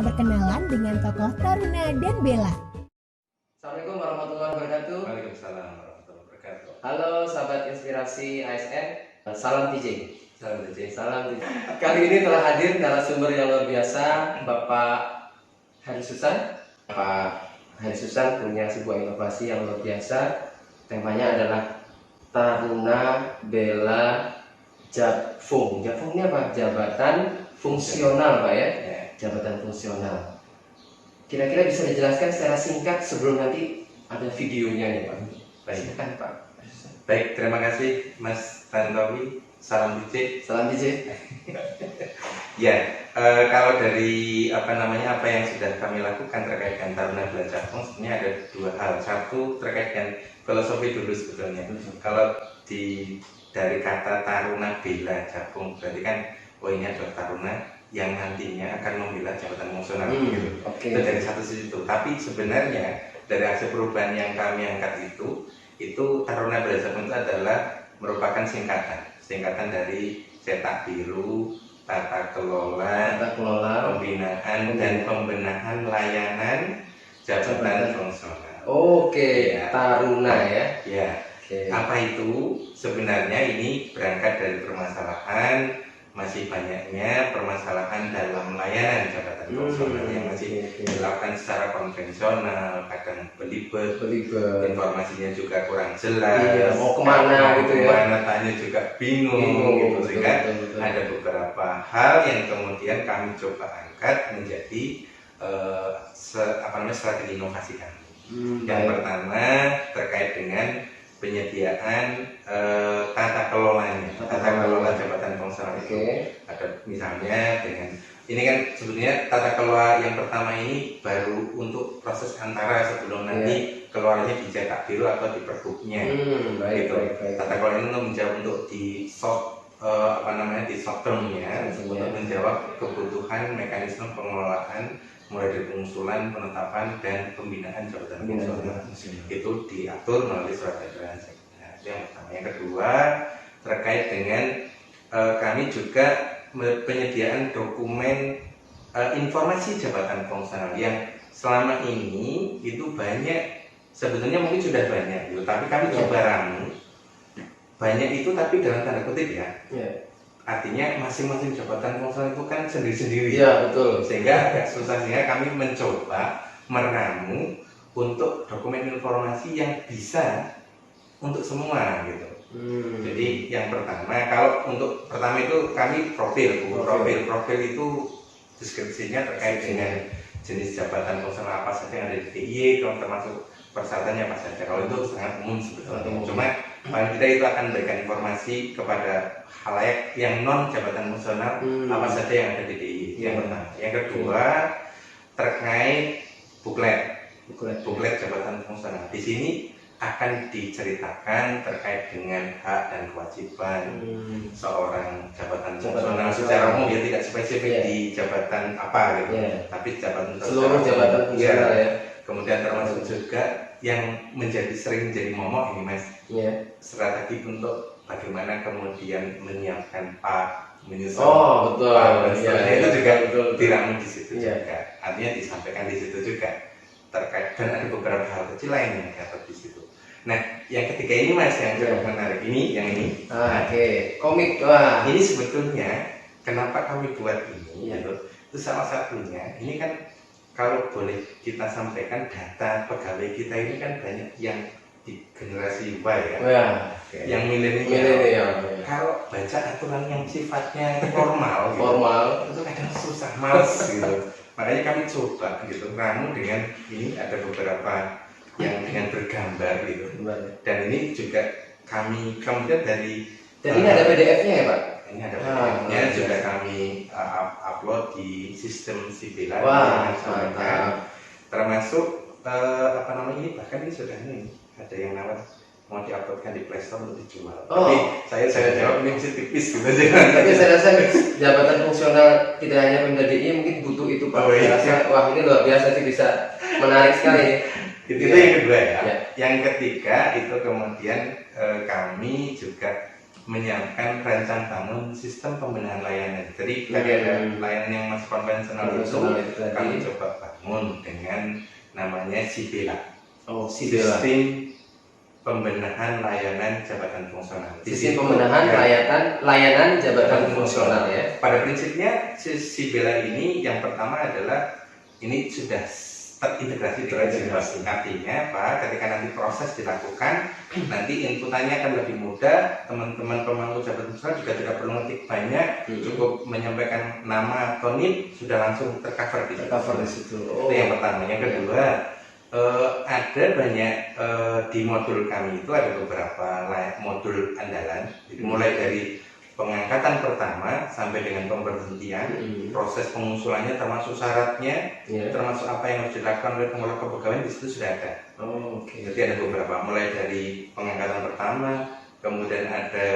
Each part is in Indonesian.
berkenalan dengan tokoh Taruna dan Bella. Assalamualaikum warahmatullahi wabarakatuh. Waalaikumsalam warahmatullahi wabarakatuh. Halo sahabat inspirasi ASN, salam TJ. Salam DJ. Salam TJ. Kali ini telah hadir narasumber yang luar biasa, Bapak Hari Susan. Bapak Hari Susan punya sebuah inovasi yang luar biasa. Temanya adalah Taruna Bella Japfung. Japfung ini apa? Jabatan fungsional, Pak ya? Jabatan fungsional. Kira-kira bisa dijelaskan secara singkat sebelum nanti ada videonya nih Pak. Baik. Silakan Pak. Baik, terima kasih Mas Tantowi. Salam DJ. Salam DJ. Ya, kalau dari apa yang sudah kami lakukan terkait dengan Taruna Bella Japfung, sebenarnya ada dua hal. Satu terkait dengan filosofi dulu sebetulnya. Kalau dari kata Taruna Bella Japfung, berarti kan ini adalah taruna yang nantinya akan membela jabatan fungsional gitu. Okay. Itu dari satu sisi itu. Tapi sebenarnya dari hasil perubahan yang kami angkat itu Taruna Bella Japfung itu adalah merupakan singkatan dari cetak biru, tata kelola, pembinaan dan pembenahan layanan jabatan fungsional. Oke, Ya. Taruna ya. Ya. Okay. Apa itu? Sebenarnya ini berangkat dari permasalahan masih banyaknya permasalahan dalam layanan jabatan fungsional yang masih dilakukan secara konvensional, kadang belibet, informasinya juga kurang jelas, iya, mau kemana gitu ya, kemana tanya juga bingung gitu, sehingga ada beberapa hal yang kemudian kami coba angkat menjadi strategi inovasi kami. Yang pertama terkait dengan penyediaan tata kelolanya, tata kelola jabatan fungsional itu. Ada misalnya dengan ini kan sebetulnya tata kelola yang pertama ini baru untuk proses antara sebelum nanti keluarnya dicetak biru atau di perbuknya. Gitu. Tata kelola ini untuk menjawab untuk di short termnya untuk menjawab kebutuhan mekanisme pengelolaan mulai dari pengusulan, penetapan, dan pembinaan jabatan fungsional itu diatur melalui surat edaran sekda. Itu yang pertama. Yang kedua terkait dengan kami juga penyediaan dokumen informasi jabatan fungsional yang selama ini itu banyak, sebetulnya mungkin sudah banyak gitu, tapi kami coba ramu banyak itu tapi dalam tanda kutip ya. Artinya masing-masing jabatan fungsional itu kan sendiri-sendiri. Iya, betul. Sehingga agak susah, sehingga kami mencoba meramu untuk dokumen informasi yang bisa untuk semua gitu. Jadi yang pertama, kalau untuk pertama itu kami profil itu deskripsinya terkait dengan jenis jabatan fungsional apa saja yang ada di DIY, kalau termasuk persyaratannya apa saja. Kalau itu sangat umum sebetulnya. Cuma paling kita itu akan berikan informasi kepada halayak yang non jabatan fungsional apa saja yang ada di DIY. Yang pertama. Yang kedua terkait buklet jabatan fungsional. Di sini akan diceritakan terkait dengan hak dan kewajiban seorang jabatan fungsional secara umum, ya tidak spesifik di jabatan apa gitu, tapi jabatan seluruh jabatan fungsional ya. Kemudian termasuk juga yang sering menjadi momok ini Mas, strategi untuk bagaimana kemudian menyiapkan menyusun itu juga diramu di situ juga, artinya disampaikan di situ juga terkait, dan ada beberapa hal kecil lain yang dapat di situ. Nah, yang ketiga ini Mas yang cukup menarik, yang ini. Komik. Ini sebetulnya kenapa kami buat ini itu salah satunya ini kan kalau boleh kita sampaikan data pegawai kita ini kan banyak yang di generasi Y yang milenial. Kalau baca aturan yang sifatnya formal itu kadang susah, males gitu. Makanya kami coba gitu ramu dengan ini, ada beberapa yang dengan bergambar gitu. Dan ini juga kami kemudian dari ini ada PDF-nya ya Pak? Ini ada PDF-nya juga kami upload di sistem Sibela. Termasuk ini bahkan ini sudah ada yang nawar mau diuploadkan di Playstore untuk dijual. Tapi saya jawab ini masih tipis gitu aja. Tapi saya rasa jabatan fungsional tidak hanya Pemda DIY mungkin butuh itu Pak. Saya rasa wah ini luar biasa sih, bisa menarik sekali. Itu yang kedua ya. Yang ketiga itu kemudian kami juga menyiapkan rancang bangun sistem pembenahan layanan. Jadi tadi ada layanan yang masih konvensional itu kami coba bangun dengan namanya SIBELA. Sistem pembenahan layanan jabatan fungsional. Sistem pembenahan layanan jabatan fungsional ya. Pada prinsipnya SIBELA ini yang pertama adalah ini sudah terintegrasi dengan Simbas. Artinya Pak, ketika nanti proses dilakukan, nanti inputannya akan lebih mudah. Teman-teman pemangku jabatan fungsional juga tidak perlu ngetik banyak, cukup menyampaikan nama atau NIP sudah langsung tercover di situ. Itu yang pertama. Yang kedua, ada banyak di modul kami itu ada beberapa modul andalan. Jadi mulai dari pengangkatan pertama sampai dengan pemberhentian, proses pengusulannya termasuk syaratnya, termasuk apa yang harus dilakukan oleh pengelola kepegawaian di situ sudah ada. Jadi ada beberapa, mulai dari pengangkatan pertama, kemudian ada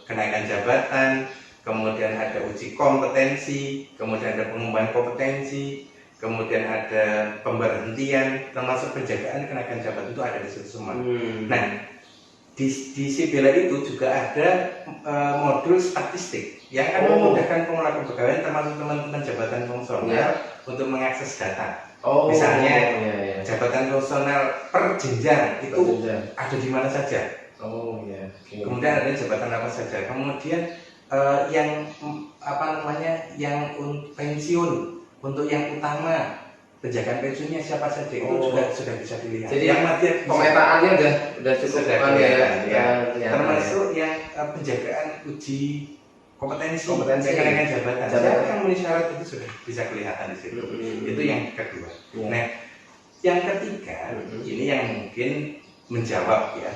kenaikan jabatan, kemudian ada uji kompetensi, kemudian ada pengumpulan kompetensi, kemudian ada pemberhentian, termasuk penjagaan kenaikan jabatan itu ada di situ semua. Nah, di SIBELA itu juga ada modul statistik yang akan memudahkan pengelola kepegawaian termasuk teman-teman jabatan fungsional untuk mengakses data. Misalnya jabatan fungsional per jenjang itu ada di mana saja. Kemudian ada jabatan apa saja. Kemudian yang pensiun untuk yang utama, penjagaan pensiunnya siapa saja itu juga sudah bisa dilihat. Jadi yang pemetaannya udah cukup termasuk yang penjagaan uji kompetensi kenaikan jabatan. Siapa yang memenuhi syarat itu sudah bisa kelihatan di situ. Itu yang kedua. Nah, yang ketiga ini yang mungkin menjawab ya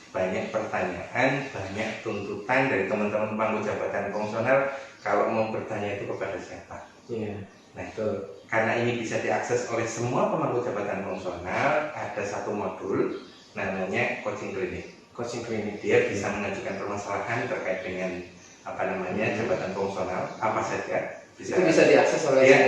banyak pertanyaan, banyak tuntutan dari teman-teman pemangku jabatan fungsional kalau mau bertanya itu kepada siapa. Nah, karena ini bisa diakses oleh semua pemangku jabatan fungsional, ada satu modul namanya coaching clinic. Dia bisa mengajukan permasalahan terkait dengan jabatan fungsional apa saja. Itu bisa diakses oleh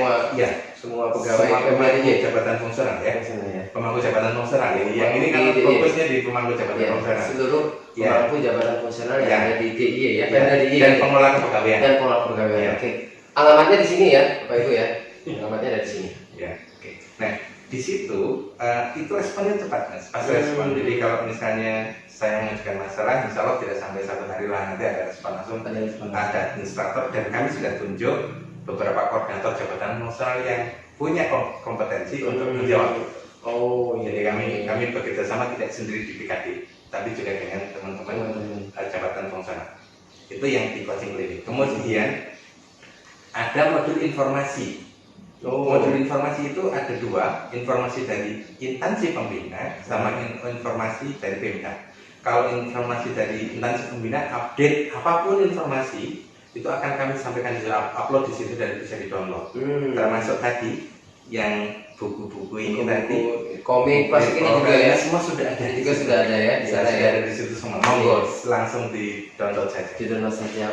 semua pegawai pemangku jabatan fungsional ya. Pemangku jabatan fungsional. Yang ini kan fokusnya di pemangku jabatan fungsional. Seluruh pemangku jabatan fungsional yang ada di DIY ya. Dan pengelola kepegawaian. Oke. Alamatnya di sini ya, Bapak Ibu ya. Alamatnya ada di sini. Nah, di situ itu responnya cepat Mas. Pas respon. Jadi kalau misalnya saya mengajukan masalah, insya Allah tidak sampai 1 hari lah nanti ada respon langsung. Ada administrator dan kami sudah tunjuk beberapa koordinator jabatan fungsional yang punya kompetensi untuk menjawab. Jadi kami bekerja sama tidak sendiri di PKD, tapi juga dengan teman-teman jabatan fungsional. Itu yang di coaching clinic. Kemudian ada modul informasi. Modul informasi itu ada 2, informasi dari instansi pembina sama informasi dari Pemda. Kalau informasi dari instansi pembina, update apapun informasi itu akan kami sampaikan di upload di situ dan bisa di-download. Termasuk tadi yang buku-buku ini tadi, komik plastik ini juga ya, semua sudah ada. Juga sudah ada ya di sana ya. Ada di situ semua. Monggo langsung di-download saja.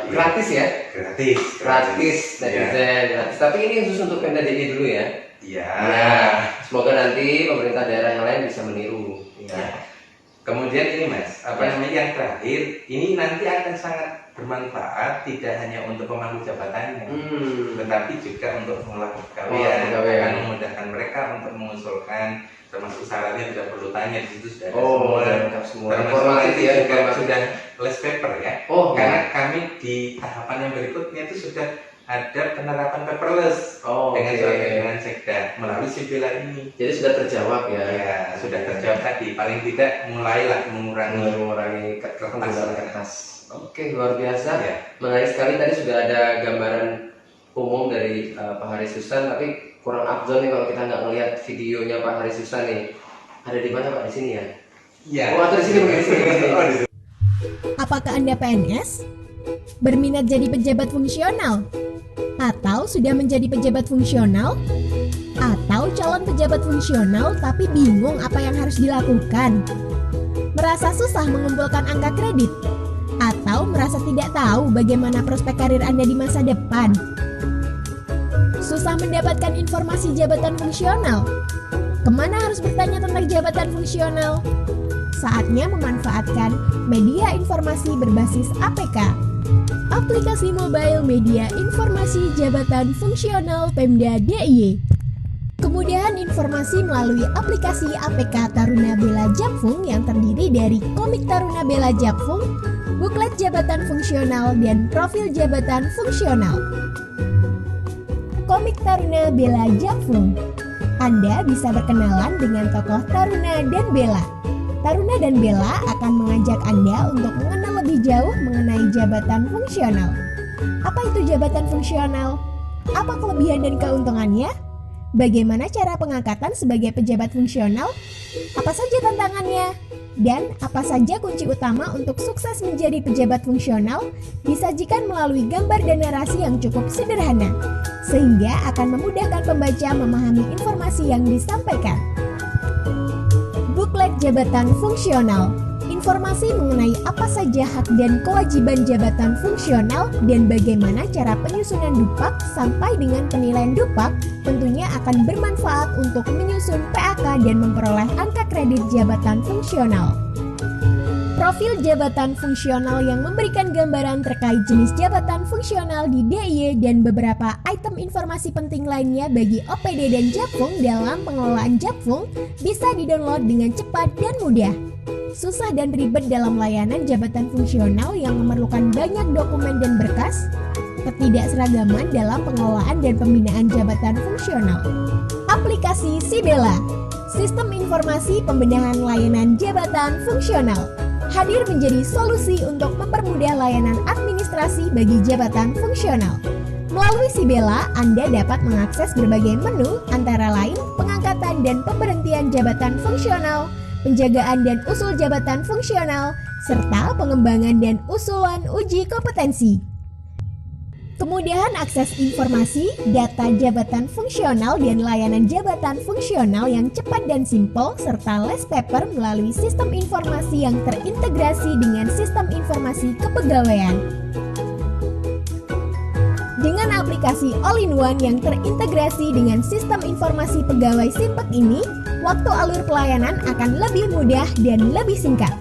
Gratis ya? Gratis. Tapi ini khusus untuk Pemda DIY dulu ya. Semoga nanti pemerintah daerah yang lain bisa meniru. Kemudian ini Mas, yang terakhir, ini nanti akan sangat bermanfaat tidak hanya untuk pemangku jabatannya, tetapi juga untuk pengelola kepegawaian. Akan memudahkan mereka untuk mengusulkan, termasuk syaratnya tidak perlu tanya, di situ sudah ada semua. Termasuk juga sudah less paper ya. Karena kami di tahapan yang berikutnya itu sudah ada penerapan paperless dengan Sekda melalui SIBELA ini. Jadi sudah terjawab ya. Sudah terjawab tadi. Paling tidak mulailah mengurangi kertas. Oke, luar biasa. Menarik sekali. Tadi sudah ada gambaran umum dari Pak Haris Susan, tapi kurang afdol nih kalau kita nggak ngelihat videonya Pak Haris Susan nih. Ada di mana Pak? Di sini ya? Atau di sini begini. Apakah Anda PNS? Berminat jadi pejabat fungsional? Atau sudah menjadi pejabat fungsional? Atau calon pejabat fungsional tapi bingung apa yang harus dilakukan? Merasa susah mengumpulkan angka kredit? Atau merasa tidak tahu bagaimana prospek karir Anda di masa depan? Susah mendapatkan informasi jabatan fungsional? Kemana harus bertanya tentang jabatan fungsional? saatnya memanfaatkan media informasi berbasis APK. Aplikasi Mobile Media Informasi Jabatan Fungsional Pemda DIY. Kemudahan informasi melalui aplikasi APK Taruna Bela Japfung yang terdiri dari komik Taruna Bela Japfung, buklet jabatan fungsional, dan profil jabatan fungsional. Komik Taruna Bela Japfung. Anda bisa berkenalan dengan tokoh Taruna dan Bela. Taruna dan Bela akan mengajak Anda untuk mengenal lebih jauh mengenai jabatan fungsional. Apa itu jabatan fungsional? Apa kelebihan dan keuntungannya? Bagaimana cara pengangkatan sebagai pejabat fungsional? Apa saja tantangannya? Dan apa saja kunci utama untuk sukses menjadi pejabat fungsional disajikan melalui gambar dan narasi yang cukup sederhana, sehingga akan memudahkan pembaca memahami informasi yang disampaikan. Buklet jabatan fungsional. Informasi mengenai apa saja hak dan kewajiban jabatan fungsional dan bagaimana cara penyusunan dupak sampai dengan penilaian dupak tentunya akan bermanfaat untuk menyusun PAK dan memperoleh angka kredit jabatan fungsional. Profil jabatan fungsional yang memberikan gambaran terkait jenis jabatan fungsional di DIY dan beberapa item informasi penting lainnya bagi OPD dan Japfung dalam pengelolaan Japfung bisa didownload dengan cepat dan mudah. Susah dan ribet dalam layanan jabatan fungsional yang memerlukan banyak dokumen dan berkas, ketidakseragaman dalam pengelolaan dan pembinaan jabatan fungsional. Aplikasi Sibela, Sistem Informasi Pembenahan Layanan Jabatan Fungsional, hadir menjadi solusi untuk mempermudah layanan administrasi bagi jabatan fungsional. Melalui Sibela, Anda dapat mengakses berbagai menu antara lain pengangkatan dan pemberhentian jabatan fungsional, penjagaan dan usul jabatan fungsional, serta pengembangan dan usulan uji kompetensi. Kemudahan akses informasi, data jabatan fungsional dan layanan jabatan fungsional yang cepat dan simpel, serta less paper melalui sistem informasi yang terintegrasi dengan sistem informasi kepegawaian. Dengan aplikasi all-in-one yang terintegrasi dengan sistem informasi pegawai Simpek ini, waktu alur pelayanan akan lebih mudah dan lebih singkat.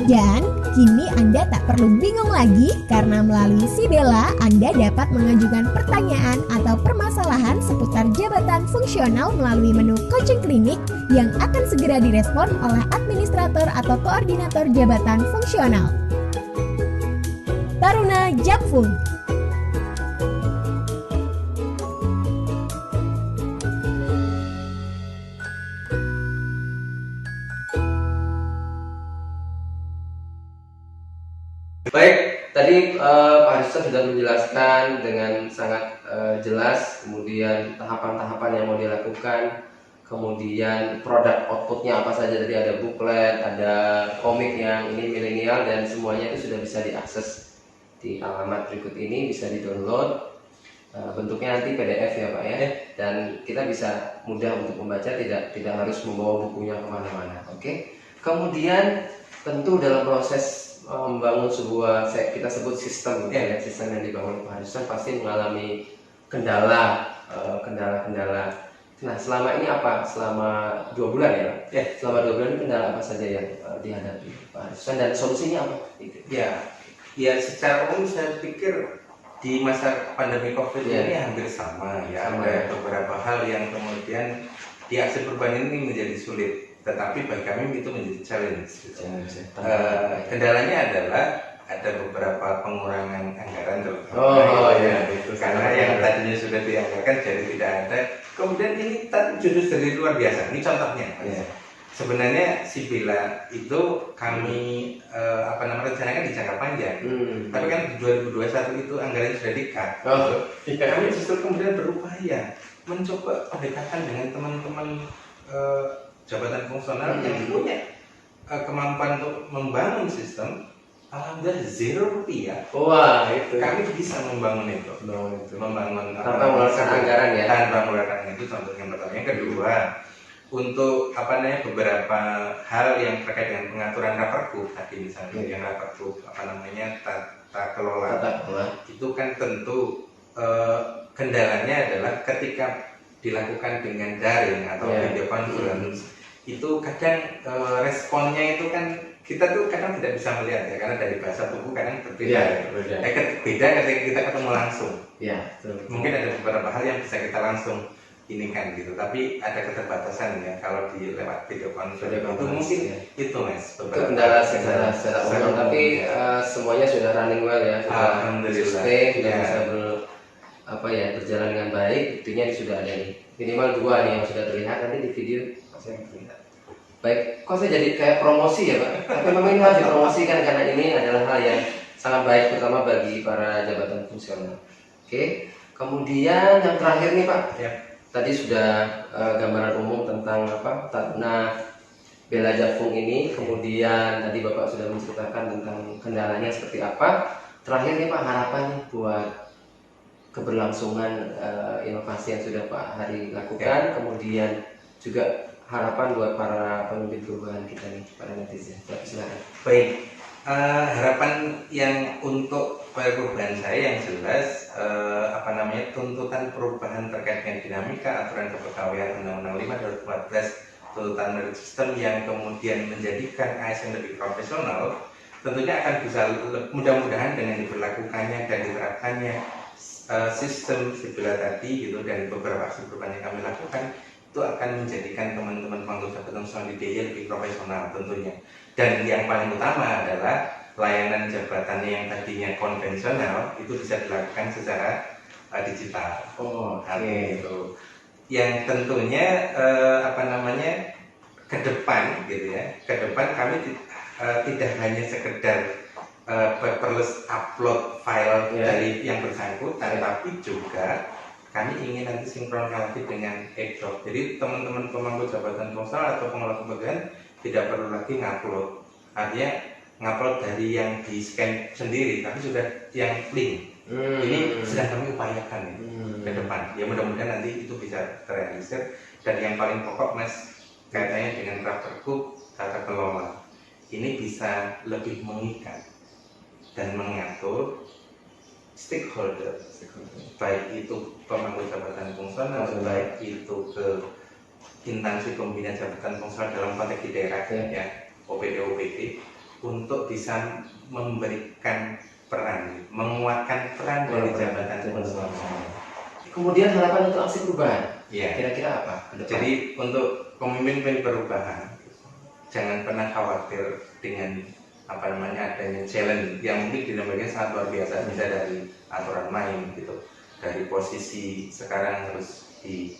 Dan kini Anda tak perlu bingung lagi karena melalui Sibela Anda dapat mengajukan pertanyaan atau permasalahan seputar jabatan fungsional melalui menu coaching klinik yang akan segera direspon oleh administrator atau koordinator jabatan fungsional. Taruna Japfung. Baik, tadi Pak Harisson sudah menjelaskan dengan sangat jelas, kemudian tahapan-tahapan yang mau dilakukan, kemudian produk outputnya apa saja. Tadi ada buklet, ada komik yang ini milenial, dan semuanya itu sudah bisa diakses di alamat berikut ini, bisa di-download. Bentuknya nanti PDF ya Pak ya, dan kita bisa mudah untuk membaca, tidak harus membawa bukunya kemana-mana. Oke. Kemudian tentu dalam proses membangun sebuah kita sebut sistem, ya, sistem yang dibangun Pak Harisson pasti mengalami kendala. Nah, selama ini apa? Selama 2 bulan ya? Selama 2 bulan ini kendala apa saja yang dihadapi Pak Harisson dan solusinya apa? Ya, secara umum saya pikir di masa pandemi COVID ini hampir sama ya. Ada beberapa hal yang kemudian di aksi perubahan ini menjadi sulit. Tetapi bagi kami itu menjadi challenge. Kendalanya adalah ada beberapa pengurangan anggaran karena yang tadinya sudah dianggarkan jadi tidak ada. Kemudian ini justru dari luar biasa. Ini contohnya. Sebenarnya Sibela itu kami rencanakan di jangka panjang. Tapi kan di 2021 itu anggarannya sudah di-cut. Kami justru kemudian berupaya mencoba pendekatan dengan teman-teman jabatan fungsional yang punya kemampuan untuk membangun sistem. Alhamdulillah Rp0. Wah, itu kami bisa membangun itu. Membangun tanpa mengeluarkan anggaran ya. Tanpa mengeluarkan itu contoh yang pertama. Yang kedua, untuk beberapa hal yang terkait dengan pengaturan Rapergub tadi misalnya yang Rapergub tata kelola itu kan tentu kendalanya adalah ketika dilakukan dengan daring atau video conference itu kadang responnya itu kan kita tuh kadang tidak bisa melihat ya, karena dari bahasa tubuh kadang berbeda. Berbeda. Beda ketika kita ketemu langsung. Ya, betul. Mungkin ada beberapa hal yang bisa kita langsung ini kan gitu, tapi ada keterbatasan ya kalau di lewat video conference itu mungkin ya. Itu mas Itu kendala secara umum, tapi semuanya sudah running well ya, sudah alhamdulillah sustain, sudah ya. bisa berjalan dengan baik. Buktinya ini sudah ada nih, minimal 2 nih yang sudah terlihat, nanti di video saya terlihat. Baik, kok saya jadi kayak promosi ya Pak, tapi memang ini harus dipromosikan karena ini adalah hal yang sangat baik, terutama bagi para jabatan fungsional. Oke, kemudian yang terakhir nih Pak Ya. Tadi sudah gambaran umum tentang Taruna Bela Jafung ini, kemudian tadi Bapak sudah menceritakan tentang kendalanya seperti apa. Terakhir nih Pak, harapan buat keberlangsungan inovasi yang sudah Pak Hari lakukan, kemudian juga harapan buat para pemimpin perubahan kita nih, para netizen. Silakan. Baik, harapan yang untuk perubahan saya yang jelas tuntutan perubahan terkait dengan dinamika aturan kepegawaian Undang-Undang 5 2014 tuntutan merit system yang kemudian menjadikan ASN lebih profesional, tentunya akan bisa mudah-mudahan dengan diberlakukannya dan diterapkannya sistem sibila tadi gitu, dan beberapa aksi perubahan yang kami lakukan itu akan menjadikan teman-teman pemangku jabatan fungsional di DIY lebih profesional tentunya. Dan yang paling utama adalah layanan jabatannya yang tadinya konvensional itu bisa dilakukan secara digital. Gitu. Yang tentunya ke depan gitu ya. Ke depan kami tidak hanya sekedar paperless upload file dari yang bersangkutan, tapi juga kami ingin nanti sinkron relatif dengan e-job. Jadi teman-teman pemangku jabatan fungsional atau pengelola kepegawaian tidak perlu lagi ngupload. Artinya ngupload dari yang di scan sendiri, tapi sudah yang link. Ini sedang kami upayakan ke depan. Ya mudah-mudahan nanti itu bisa terrealisir. Dan yang paling pokok mas, kaitannya dengan Pergub tata kelola. Ini bisa lebih mengikat dan mengatur stakeholder, baik itu pemangku jabatan fungsional, baik itu ke instansi pembina jabatan fungsional dalam konteks di daerah ya, OPD, untuk bisa memberikan peran, menguatkan peran dari jabatan fungsional. Kemudian harapan untuk aksi perubahan, ya. Kira-kira apa? Jadi untuk pemimpin perubahan, jangan pernah khawatir dengan adanya challenge yang mungkin dinamikanya sangat luar biasa, bisa dari aturan main gitu, dari posisi sekarang harus di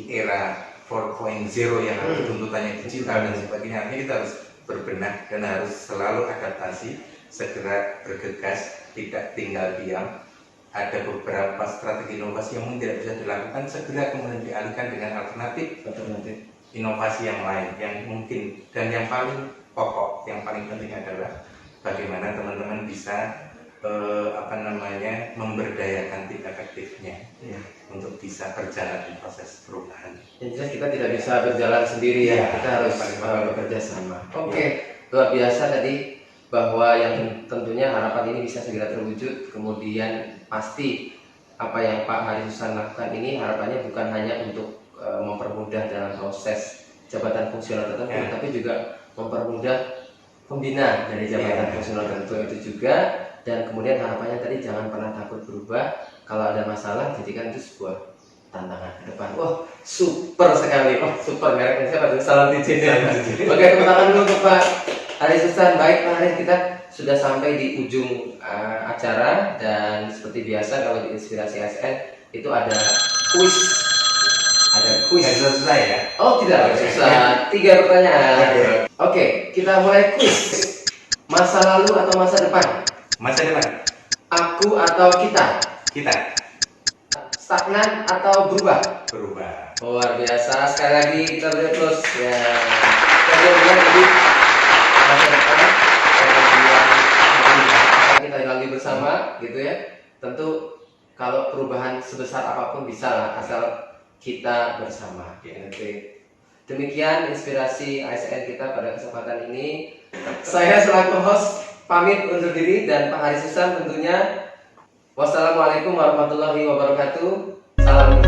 era 4.0 yang harus tuntutannya digital dan sebagainya. Artinya kita harus berbenah dan harus selalu adaptasi, segera bergegas, tidak tinggal diam. Ada beberapa strategi inovasi yang mungkin tidak bisa dilakukan, segera kemudian dialihkan dengan alternatif inovasi yang lain yang mungkin. Dan yang paling pokok, yang paling penting adalah bagaimana teman-teman bisa memberdayakan tim efektifnya untuk bisa berjalan di proses perubahan. Yang jelas kita tidak bisa berjalan sendiri ya, kita harus bekerja sama. Luar biasa tadi, bahwa yang tentunya harapan ini bisa segera terwujud. Kemudian pasti apa yang Pak Hari Susan lakukan ini harapannya bukan hanya untuk mempermudah dalam proses jabatan fungsional tertentu, tapi juga mempermudah pembina dari jabatan fungsional tertentu itu juga. Dan kemudian harapannya tadi jangan pernah takut berubah. Kalau ada masalah, jadikan itu sebuah tantangan ke depan. Wah, super sekali. Super, mereknya siapa tuh? Salam Tijin ya. Oke, tepuk tangan dulu untuk Pak Hari Susan. Baik Pak Hari, kita sudah sampai di ujung acara. Dan seperti biasa kalau di Inspirasi ASN itu ada kuis. Tidak selesai ya? Oh tidak, susah. 3 pertanyaan. Oke, kita mulai kuis. Masa lalu atau masa depan? Masa depan. Aku atau kita? Kita. Stagnan atau berubah? Berubah. Luar biasa. Sekali lagi kita beri plus ya. Kita lihat jadi masa depan, kemudian kita lalui bersama gitu ya. Tentu kalau perubahan sebesar apapun bisa lah, asal kita bersama. Oke. Demikian inspirasi ASN kita pada kesempatan ini. Saya selaku host pamit undur diri, dan Pak Hari Susan tentunya. Wassalamualaikum warahmatullahi wabarakatuh. Salam.